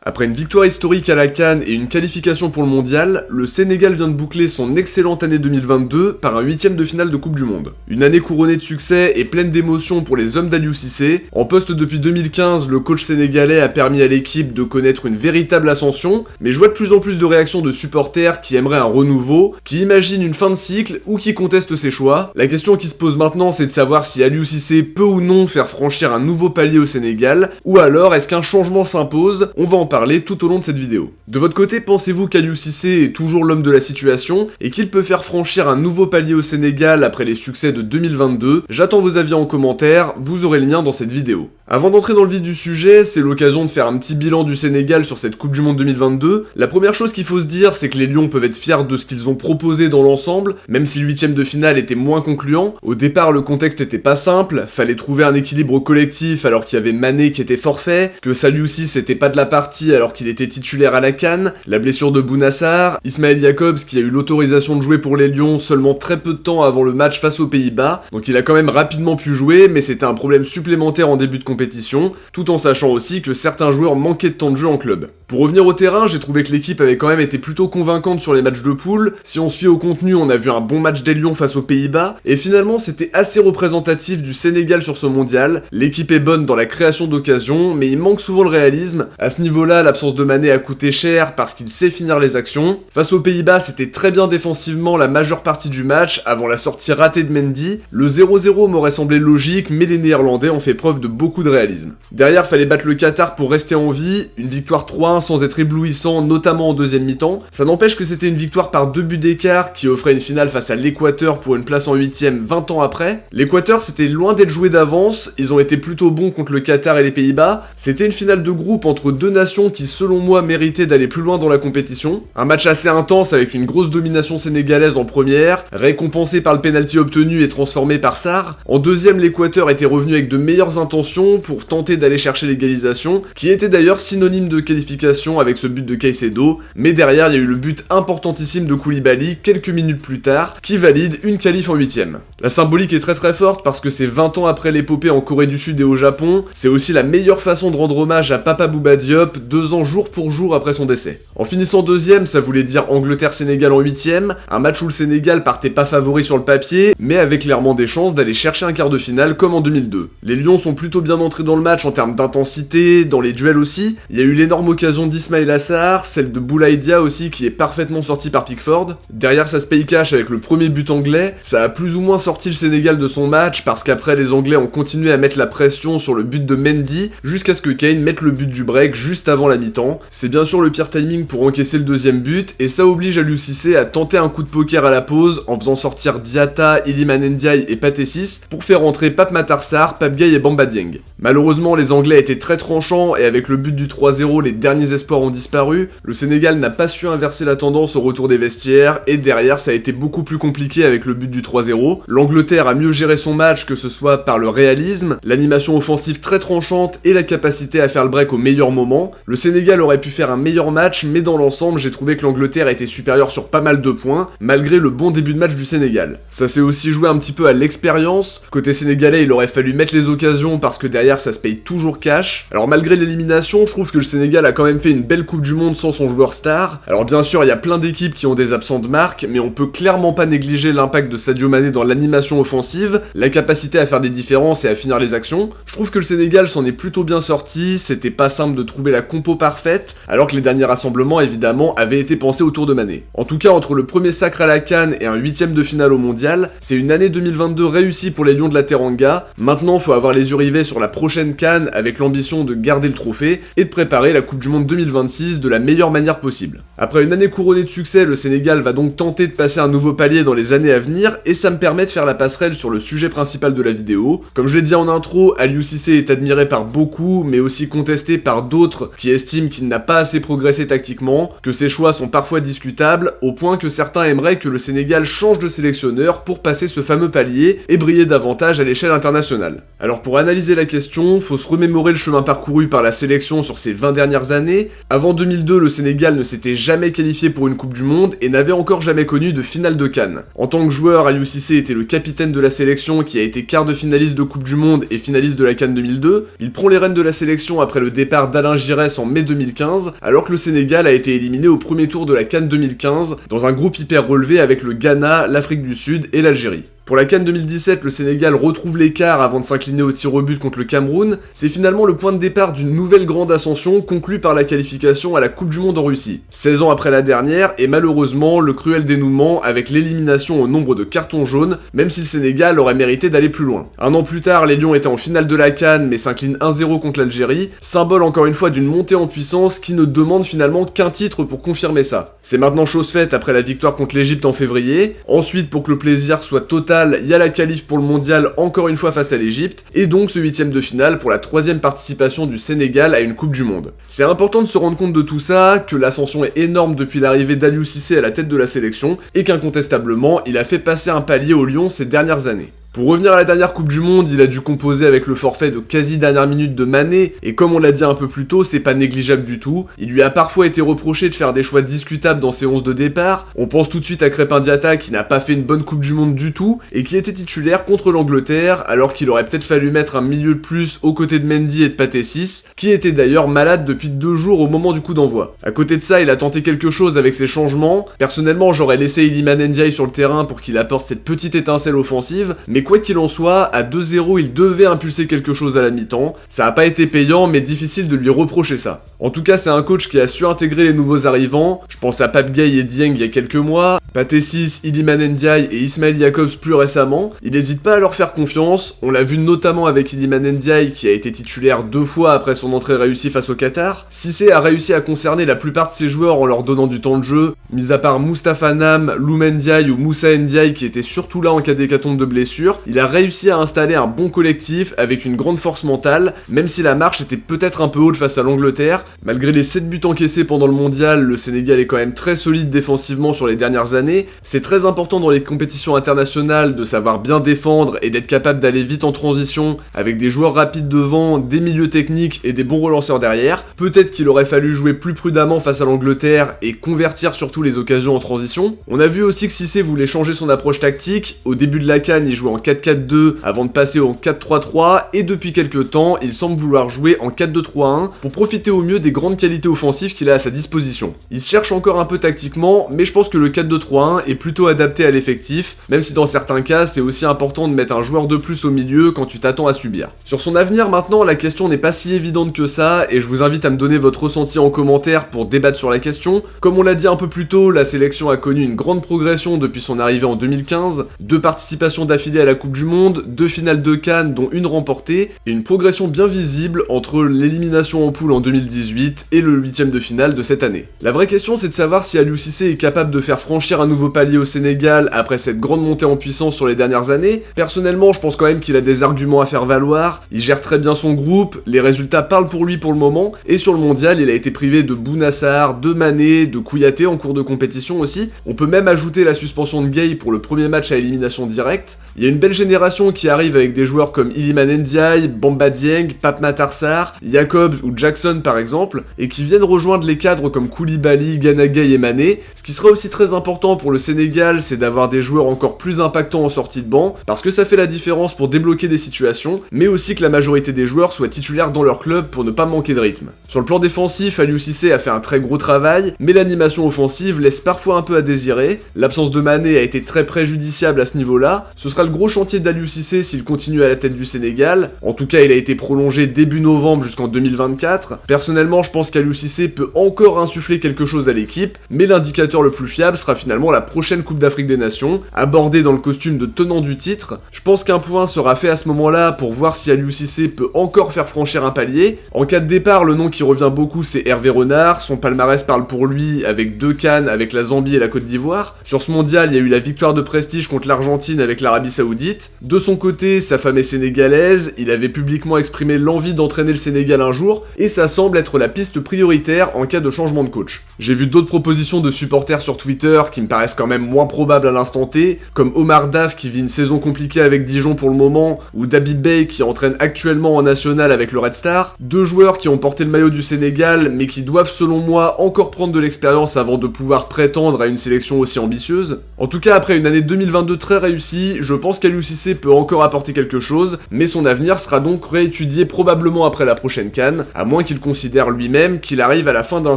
Après une victoire historique à la CAN et une qualification pour le mondial, le Sénégal vient de boucler son excellente année 2022 par un 8ème de finale de Coupe du Monde. Une année couronnée de succès et pleine d'émotions pour les hommes d'Aliou Cissé. En poste depuis 2015, le coach sénégalais a permis à l'équipe de connaître une véritable ascension, mais je vois de plus en plus de réactions de supporters qui aimeraient un renouveau, qui imaginent une fin de cycle ou qui contestent ses choix. La question qui se pose maintenant, c'est de savoir si Aliou Cissé peut ou non faire franchir un nouveau palier au Sénégal, ou alors est-ce qu'un changement s'impose? On va en parler tout au long de cette vidéo. De votre côté, pensez-vous qu'Aliou Cissé est toujours l'homme de la situation et qu'il peut faire franchir un nouveau palier au Sénégal après les succès de 2022? J'attends vos avis en commentaire, vous aurez le lien dans cette vidéo. Avant d'entrer dans le vif du sujet, c'est l'occasion de faire un petit bilan du Sénégal sur cette Coupe du Monde 2022. La première chose qu'il faut se dire, c'est que les Lions peuvent être fiers de ce qu'ils ont proposé dans l'ensemble, même si le 8ème de finale était moins concluant. Au départ, le contexte était pas simple, fallait trouver un équilibre collectif alors qu'il y avait Mané qui était forfait, que Saliou Ciss était pas de la partie alors qu'il était titulaire à la CAN, la blessure de Bouna Sarr, Ismaël Jakobs qui a eu l'autorisation de jouer pour les Lions seulement très peu de temps avant le match face aux Pays-Bas, donc il a quand même rapidement pu jouer, mais c'était un problème supplémentaire en début de compétition, tout en sachant aussi que certains joueurs manquaient de temps de jeu en club. Pour revenir au terrain, j'ai trouvé que l'équipe avait quand même été plutôt convaincante sur les matchs de poule. Si on se fie au contenu, on a vu un bon match des Lions face aux Pays-Bas, et finalement c'était assez représentatif du Sénégal sur ce mondial. L'équipe est bonne dans la création d'occasions, mais il manque souvent le réalisme. À ce niveau-là, l'absence de Mané a coûté cher parce qu'il sait finir les actions. Face aux Pays-Bas, c'était très bien défensivement la majeure partie du match, avant la sortie ratée de Mendy. Le 0-0 m'aurait semblé logique, mais les Néerlandais ont fait preuve de beaucoup de réalisme. Derrière, fallait battre le Qatar pour rester en vie, une victoire 3-1 sans être éblouissant, notamment en deuxième mi-temps. Ça n'empêche que c'était une victoire par 2 buts d'écart qui offrait une finale face à l'Équateur pour une place en 8ème 20 ans après. L'Équateur, c'était loin d'être joué d'avance, ils ont été plutôt bons contre le Qatar et les Pays-Bas. C'était une finale de groupe entre deux nations qui, selon moi, méritaient d'aller plus loin dans la compétition. Un match assez intense avec une grosse domination sénégalaise en première, récompensée par le pénalty obtenu et transformé par Sarr. En deuxième, l'Équateur était revenu avec de meilleures intentions pour tenter d'aller chercher l'égalisation, qui était d'ailleurs synonyme de qualification avec ce but de Caicedo, mais derrière il y a eu le but importantissime de Koulibaly quelques minutes plus tard, qui valide une qualif en 8ème. La symbolique est très forte parce que c'est 20 ans après l'épopée en Corée du Sud et au Japon, c'est aussi la meilleure façon de rendre hommage à Papa Bouba Diop, 2 ans jour pour jour après son décès. En finissant deuxième, ça voulait dire Angleterre-Sénégal en 8ème, un match où le Sénégal partait pas favori sur le papier, mais avait clairement des chances d'aller chercher un quart de finale comme en 2002. Les Lions sont plutôt bien entrés dans le match en termes d'intensité, dans les duels aussi, il y a eu l'énorme occasion d'Ismaïla Sarr, celle de Boulaye Dia aussi qui est parfaitement sortie par Pickford. Derrière ça se paye cash avec le premier but anglais, ça a plus ou moins sorti le Sénégal de son match parce qu'après les Anglais ont continué à mettre la pression sur le but de Mendy jusqu'à ce que Kane mette le but du break juste avant la mi-temps. C'est bien sûr le pire timing pour encaisser le deuxième but et ça oblige Aliou Cissé à tenter un coup de poker à la pause en faisant sortir Diatta, Iliman Ndiaye et Pathé Ciss pour faire entrer Pape Matar Sarr, Pape Gueye et Bamba Dieng. Malheureusement les Anglais étaient très tranchants et avec le but du 3-0 les derniers espoirs ont disparu, le Sénégal n'a pas su inverser la tendance au retour des vestiaires et derrière ça a été beaucoup plus compliqué avec le but du 3-0. L'Angleterre a mieux géré son match que ce soit par le réalisme, l'animation offensive très tranchante et la capacité à faire le break au meilleur moment. Le Sénégal aurait pu faire un meilleur match mais dans l'ensemble j'ai trouvé que l'Angleterre était supérieure sur pas mal de points malgré le bon début de match du Sénégal. Ça s'est aussi joué un petit peu à l'expérience, côté sénégalais il aurait fallu mettre les occasions parce que derrière ça se paye toujours cash. Alors malgré l'élimination je trouve que le Sénégal a quand même fait une belle Coupe du Monde sans son joueur star. Alors bien sûr il y a plein d'équipes qui ont des absents de marque mais on peut clairement pas négliger l'impact de Sadio Mané dans l'animation offensive, la capacité à faire des différences et à finir les actions. Je trouve que le Sénégal s'en est plutôt bien sorti, c'était pas simple de trouver la compo parfaite, alors que les derniers rassemblements évidemment avaient été pensés autour de Mané. En tout cas entre le premier sacre à la CAN et un 8ème de finale au mondial, c'est une année 2022 réussie pour les Lions de la Teranga. Maintenant faut avoir les yeux rivés sur la prochaine CAN avec l'ambition de garder le trophée et de préparer la Coupe du Monde 2026 de la meilleure manière possible. Après une année couronnée de succès, le Sénégal va donc tenter de passer un nouveau palier dans les années à venir et ça me permet de faire la passerelle sur le sujet principal de la vidéo. Comme je l'ai dit en intro, Aliou Cissé est admiré par beaucoup mais aussi contesté par d'autres qui estiment qu'il n'a pas assez progressé tactiquement, que ses choix sont parfois discutables au point que certains aimeraient que le Sénégal change de sélectionneur pour passer ce fameux palier et briller davantage à l'échelle internationale. Alors pour analyser la question, faut se remémorer le chemin parcouru par la sélection sur ces 20 dernières années années. Avant 2002, le Sénégal ne s'était jamais qualifié pour une Coupe du Monde et n'avait encore jamais connu de finale de CAN. En tant que joueur, Aliou Cissé était le capitaine de la sélection qui a été quart de finaliste de Coupe du Monde et finaliste de la CAN 2002. Il prend les rênes de la sélection après le départ d'Alain Giresse en mai 2015, alors que le Sénégal a été éliminé au premier tour de la CAN 2015 dans un groupe hyper relevé avec le Ghana, l'Afrique du Sud et l'Algérie. Pour la CAN 2017, le Sénégal retrouve l'écart avant de s'incliner au tir au but contre le Cameroun. C'est finalement le point de départ d'une nouvelle grande ascension conclue par la qualification à la Coupe du Monde en Russie. 16 ans après la dernière, et malheureusement, le cruel dénouement avec l'élimination au nombre de cartons jaunes, même si le Sénégal aurait mérité d'aller plus loin. Un an plus tard, les Lions étaient en finale de la CAN mais s'inclinent 1-0 contre l'Algérie, symbole encore une fois d'une montée en puissance qui ne demande finalement qu'un titre pour confirmer ça. C'est maintenant chose faite après la victoire contre l'Égypte en février. Ensuite, pour que le plaisir soit total, il y a la qualif pour le mondial encore une fois face à l'Égypte, et donc ce huitième de finale pour la troisième participation du Sénégal à une Coupe du Monde. C'est important de se rendre compte de tout ça, que l'ascension est énorme depuis l'arrivée d'Aliou Cissé à la tête de la sélection, et qu'incontestablement, il a fait passer un palier au Lions ces dernières années. Pour revenir à la dernière Coupe du Monde, il a dû composer avec le forfait de quasi dernière minute de Mané, et comme on l'a dit un peu plus tôt, c'est pas négligeable du tout. Il lui a parfois été reproché de faire des choix discutables dans ses 11 de départ. On pense tout de suite à Crépin Diatta qui n'a pas fait une bonne Coupe du Monde du tout, et qui était titulaire contre l'Angleterre, alors qu'il aurait peut-être fallu mettre un milieu de plus aux côtés de Mendy et de Pathé Ciss, qui était d'ailleurs malade depuis 2 jours au moment du coup d'envoi. À côté de ça, il a tenté quelque chose avec ses changements. Personnellement, j'aurais laissé Iliman Ndiaye sur le terrain pour qu'il apporte cette petite étincelle offensive, mais quoi qu'il en soit, à 2-0, il devait impulser quelque chose à la mi-temps. Ça a pas été payant, mais difficile de lui reprocher ça. En tout cas, c'est un coach qui a su intégrer les nouveaux arrivants. Je pense à Pape Gueye et Dieng il y a quelques mois, Pathé Ciss, Iliman Ndiaye et Ismail Jakobs plus récemment. Il n'hésite pas à leur faire confiance. On l'a vu notamment avec Iliman Ndiaye qui a été titulaire 2 fois après son entrée réussie face au Qatar. Cissé a réussi à concerner la plupart de ses joueurs en leur donnant du temps de jeu, mis à part Moustapha Nam, Loum Ndiaye ou Moussa Ndiaye qui étaient surtout là en cas d'hécatombe de blessure. Il a réussi à installer un bon collectif avec une grande force mentale, même si la marche était peut-être un peu haute face à l'Angleterre. Malgré les 7 buts encaissés pendant le mondial, le Sénégal est quand même très solide défensivement sur les dernières années. C'est très important dans les compétitions internationales de savoir bien défendre et d'être capable d'aller vite en transition avec des joueurs rapides devant, des milieux techniques et des bons relanceurs derrière. Peut-être qu'il aurait fallu jouer plus prudemment face à l'Angleterre et convertir surtout les occasions en transition. On a vu aussi que Cissé voulait changer son approche tactique. Au début de la CAN, il jouait en 4-4-2 avant de passer en 4-3-3 et depuis quelques temps, il semble vouloir jouer en 4-2-3-1 pour profiter au mieux des grandes qualités offensives qu'il a à sa disposition. Il se cherche encore un peu tactiquement, mais je pense que le 4-2-3-1 est plutôt adapté à l'effectif, même si dans certains cas, c'est aussi important de mettre un joueur de plus au milieu quand tu t'attends à subir. Sur son avenir maintenant, la question n'est pas si évidente que ça, et je vous invite à me donner votre ressenti en commentaire pour débattre sur la question. Comme on l'a dit un peu plus tôt, la sélection a connu une grande progression depuis son arrivée en 2015, 2 participations d'affilée à la Coupe du Monde, 2 finales de CAN dont une remportée, et une progression bien visible entre l'élimination en poule en 2018 et le 8ème de finale de cette année. La vraie question c'est de savoir si Aliou Cissé est capable de faire franchir un nouveau palier au Sénégal après cette grande montée en puissance sur les dernières années. Personnellement, je pense quand même qu'il a des arguments à faire valoir, il gère très bien son groupe, les résultats parlent pour lui pour le moment, et sur le mondial, il a été privé de Bouna Sarr, de Mané, de Kouyaté en cours de compétition aussi. On peut même ajouter la suspension de Gueye pour le premier match à élimination directe. Il y a une belle génération qui arrive avec des joueurs comme Iliman Ndiaye, Bamba Dieng, Pape Matar Sarr, Jacobs ou Jackson par exemple, et qui viennent rejoindre les cadres comme Koulibaly, Gana Gueye et Mané. Ce qui sera aussi très important pour le Sénégal, c'est d'avoir des joueurs encore plus impactants en sortie de banc, parce que ça fait la différence pour débloquer des situations, mais aussi que la majorité des joueurs soient titulaires dans leur club pour ne pas manquer de rythme. Sur le plan défensif, Aliou Cissé a fait un très gros travail, mais l'animation offensive laisse parfois un peu à désirer. L'absence de Mané a été très préjudiciable à ce niveau-là. Ce sera le gros chantier d'Aliou Cissé s'il continue à la tête du Sénégal. En tout cas, il a été prolongé début novembre jusqu'en 2024. Personnellement, je pense qu'Aliou Cissé peut encore insuffler quelque chose à l'équipe, mais l'indicateur le plus fiable sera finalement la prochaine Coupe d'Afrique des Nations, abordée dans le costume de tenant du titre. Je pense qu'un point sera fait à ce moment-là pour voir si Aliou Cissé peut encore faire franchir un palier. En cas de départ, le nom qui revient beaucoup c'est Hervé Renard, son palmarès parle pour lui avec 2 CAN avec la Zambie et la Côte d'Ivoire. Sur ce mondial, il y a eu la victoire de prestige contre l'Argentine avec l'Arabie Saoudite. Saoudite. De son côté, sa femme est sénégalaise, il avait publiquement exprimé l'envie d'entraîner le Sénégal un jour, et ça semble être la piste prioritaire en cas de changement de coach. J'ai vu d'autres propositions de supporters sur Twitter qui me paraissent quand même moins probables à l'instant T, comme Omar Daf qui vit une saison compliquée avec Dijon pour le moment, ou Dabib Bey qui entraîne actuellement en national avec le Red Star, deux joueurs qui ont porté le maillot du Sénégal mais qui doivent selon moi encore prendre de l'expérience avant de pouvoir prétendre à une sélection aussi ambitieuse. En tout cas, après une année 2022 très réussie, je pense qu'Aliou Cissé peut encore apporter quelque chose, mais son avenir sera donc réétudié probablement après la prochaine CAN, à moins qu'il considère lui-même qu'il arrive à la fin d'un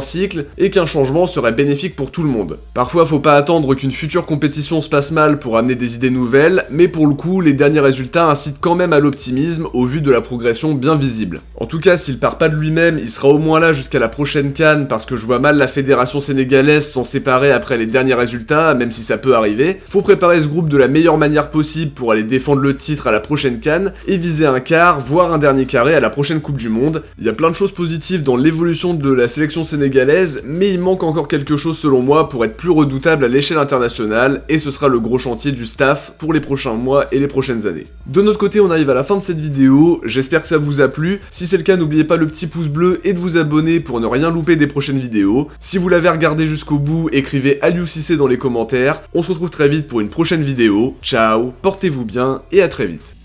cycle et qu'un changement serait bénéfique pour tout le monde. Parfois, faut pas attendre qu'une future compétition se passe mal pour amener des idées nouvelles, mais pour le coup, les derniers résultats incitent quand même à l'optimisme au vu de la progression bien visible. En tout cas, s'il part pas de lui-même, il sera au moins là jusqu'à la prochaine CAN parce que je vois mal la fédération sénégalaise s'en séparer après les derniers résultats, même si ça peut arriver. Faut préparer ce groupe de la meilleure manière possible pour aller défendre le titre à la prochaine CAN et viser un quart, voire un dernier carré à la prochaine Coupe du Monde. Il y a plein de choses positives dans l'évolution de la sélection sénégalaise, mais il manque encore quelque chose selon moi pour être plus redoutable à l'échelle internationale, et ce sera le gros chantier du staff pour les prochains mois et les prochaines années. De notre côté, on arrive à la fin de cette vidéo, j'espère que ça vous a plu. Si c'est le cas, n'oubliez pas le petit pouce bleu et de vous abonner pour ne rien louper des prochaines vidéos. Si vous l'avez regardé jusqu'au bout, écrivez Aliou Cissé dans les commentaires. On se retrouve très vite pour une prochaine vidéo. Ciao, portez-vous bien et à très vite.